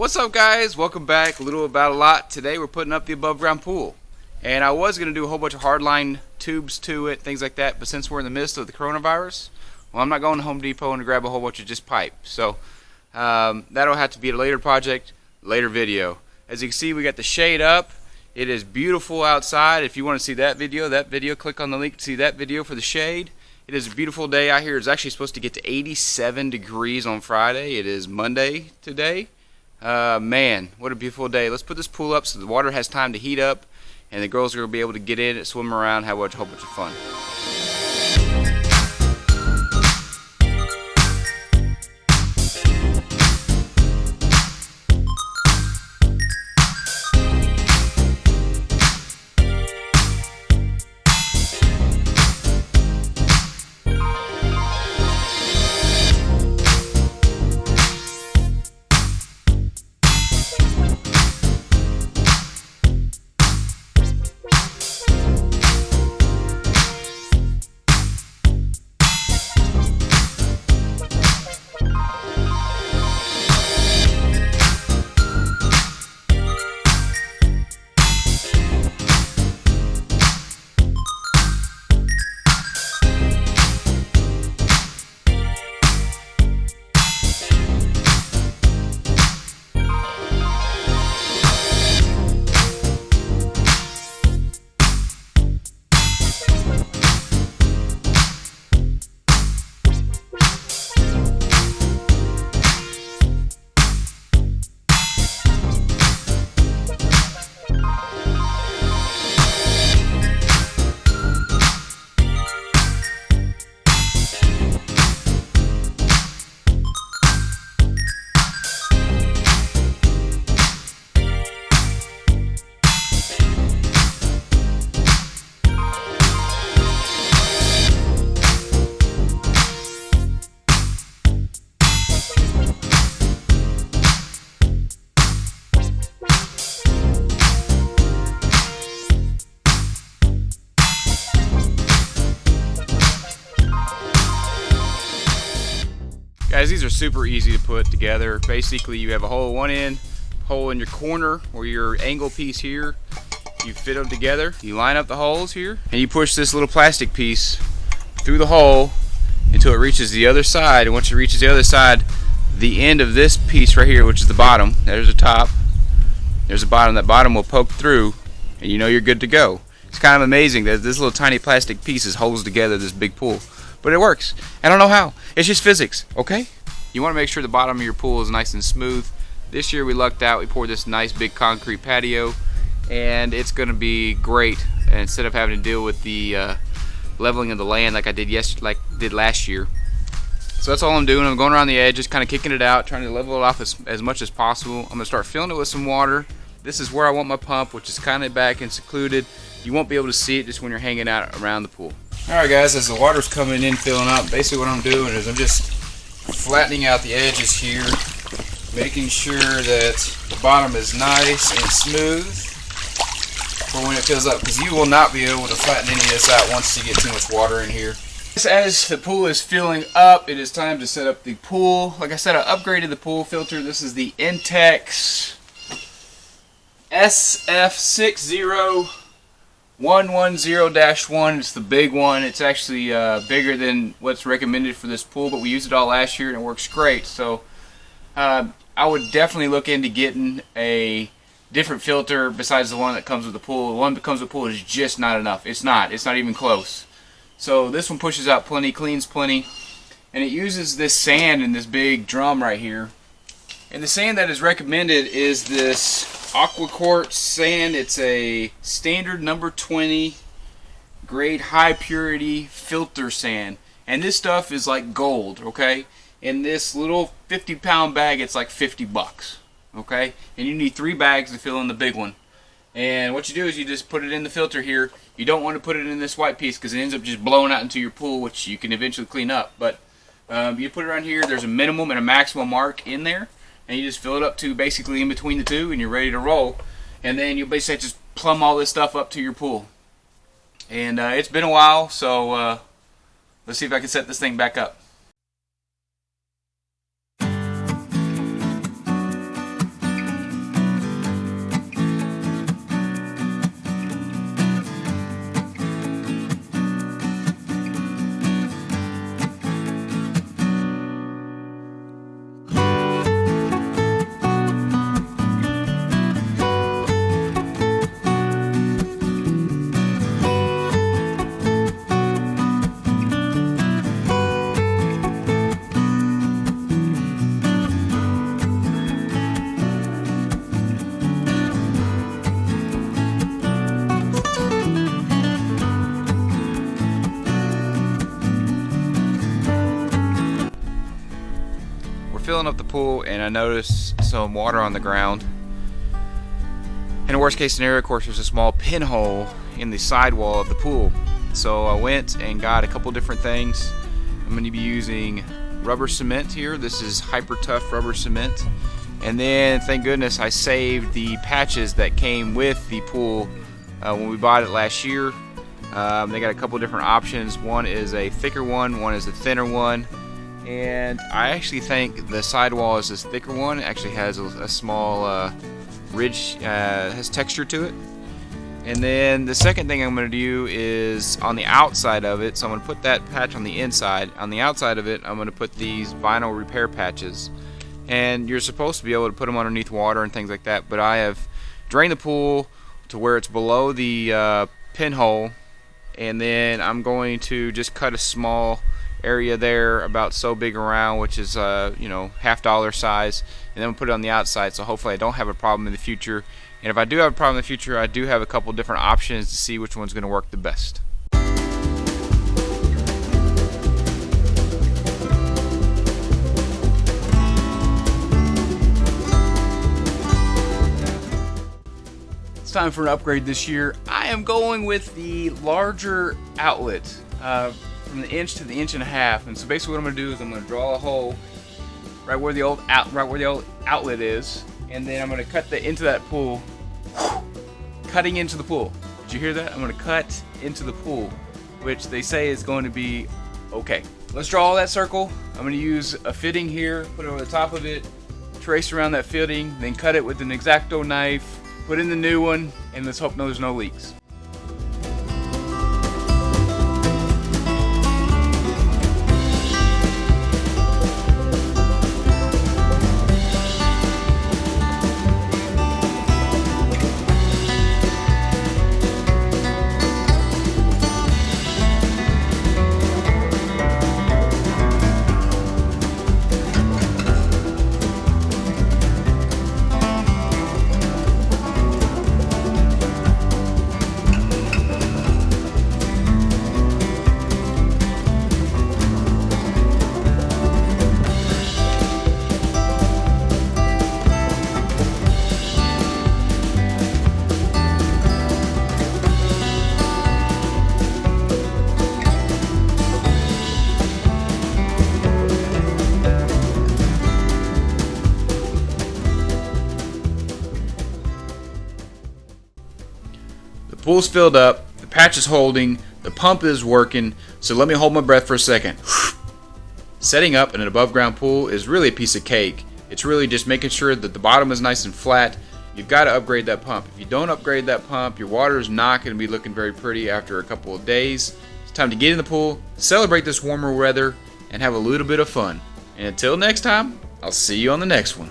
What's up, guys? Welcome back. A little about a lot. Today we're putting up the above ground pool, and I was going to do a whole bunch of hardline tubes to it, things like that, but since we're in the midst of the coronavirus, well, I'm not going to Home Depot and grab a whole bunch of just pipe. So that'll have to be a later project, later video. As you can see, we got the shade up. It is beautiful outside. If you want to see that video, click on the link to see that video for the shade. It is a beautiful day out here. It's actually supposed to get to 87 degrees on Friday. It is Monday today. Man, what a beautiful day. Let's put this pool up so the water has time to heat up and the girls are going to be able to get in it, swim around, have a whole bunch of fun. Guys, these are super easy to put together. Basically, you have a hole at one end, hole in your corner or your angle piece here. You fit them together, you line up the holes here, and you push this little plastic piece through the hole until it reaches the other side. And once it reaches the other side, the end of this piece right here, which is the bottom, there's the top, there's the bottom, that bottom will poke through, and you know you're good to go. It's kind of amazing that this little tiny plastic piece holds together this big pool. But it works. I don't know how. It's just physics, okay? You want to make sure the bottom of your pool is nice and smooth. This year we lucked out. We poured this nice big concrete patio, and it's going to be great. And instead of having to deal with the leveling of the land like I did last year. So that's all I'm doing. I'm going around the edge, just kind of kicking it out, trying to level it off as much as possible. I'm going to start filling it with some water. This is where I want my pump, which is kind of back and secluded. You won't be able to see it just when you're hanging out around the pool. Alright guys, as the water's coming in, filling up, basically what I'm doing is I'm just flattening out the edges here, making sure that the bottom is nice and smooth for when it fills up, because you will not be able to flatten any of this out once you get too much water in here. As the pool is filling up, it is time to set up the pool. Like I said, I upgraded the pool filter. This is the Intex SF60 110-1. It's the big one. It's actually bigger than what's recommended for this pool, but we used it all last year and it works great. So I would definitely look into getting a different filter besides the one that comes with the pool. The one that comes with the pool is just not enough. It's not even close. So this one pushes out plenty, cleans plenty, and it uses this sand in this big drum right here. And the sand that is recommended is this Aqua Quartz sand. It's a standard number 20 grade high purity filter sand, and this stuff is like gold, okay? In this little 50-pound bag, it's like 50 bucks, okay? And you need 3 bags to fill in the big one. And what you do is you just put it in the filter here. You don't want to put it in this white piece because it ends up just blowing out into your pool, which you can eventually clean up. But you put it around here. There's a minimum and a maximum mark in there, and you just fill it up to basically in between the two, and you're ready to roll. And then you basically just plumb all this stuff up to your pool. And it's been a while, so let's see if I can set this thing back up. filling up the pool and I noticed some water on the ground. In a worst case scenario, of course, there's a small pinhole in the sidewall of the pool. So I went and got a couple different things. I'm going to be using rubber cement here. This is hyper tough rubber cement. And then, thank goodness, I saved the patches that came with the pool when we bought it last year. They got a couple different options. One is a thicker one is a thinner one. And I actually think the sidewall is this thicker one. It actually has a small ridge, has texture to it. And then the second thing I'm going to do is on the outside of it. So I'm going to put that patch on the inside. On the outside of it, I'm going to put these vinyl repair patches. And you're supposed to be able to put them underneath water and things like that. But I have drained the pool to where it's below the pinhole. And then I'm going to just cut a small area there about so big around, which is $50 size, and then we'll put it on the outside, so hopefully I don't have a problem in the future. And if I do have a problem in the future, I do have a couple different options to see which one's going to work the best. It's time for an upgrade this year. I am going with the larger outlet. From the inch to the inch and a half, and so basically what I'm going to do is I'm going to draw a hole right where the old outlet is, and then I'm going to cut into that pool. Cutting into the pool. Did you hear that? I'm going to cut into the pool, which they say is going to be okay. Let's draw all that circle. I'm going to use a fitting here, put it over the top of it, trace around that fitting, then cut it with an X-Acto knife, put in the new one, and let's hope there's no leaks. The pool's filled up, the patch is holding, the pump is working, so let me hold my breath for a second. Setting up in an above ground pool is really a piece of cake. It's really just making sure that the bottom is nice and flat. You've got to upgrade that pump. If you don't upgrade that pump, your water is not going to be looking very pretty after a couple of days. It's time to get in the pool, celebrate this warmer weather, and have a little bit of fun. And until next time, I'll see you on the next one.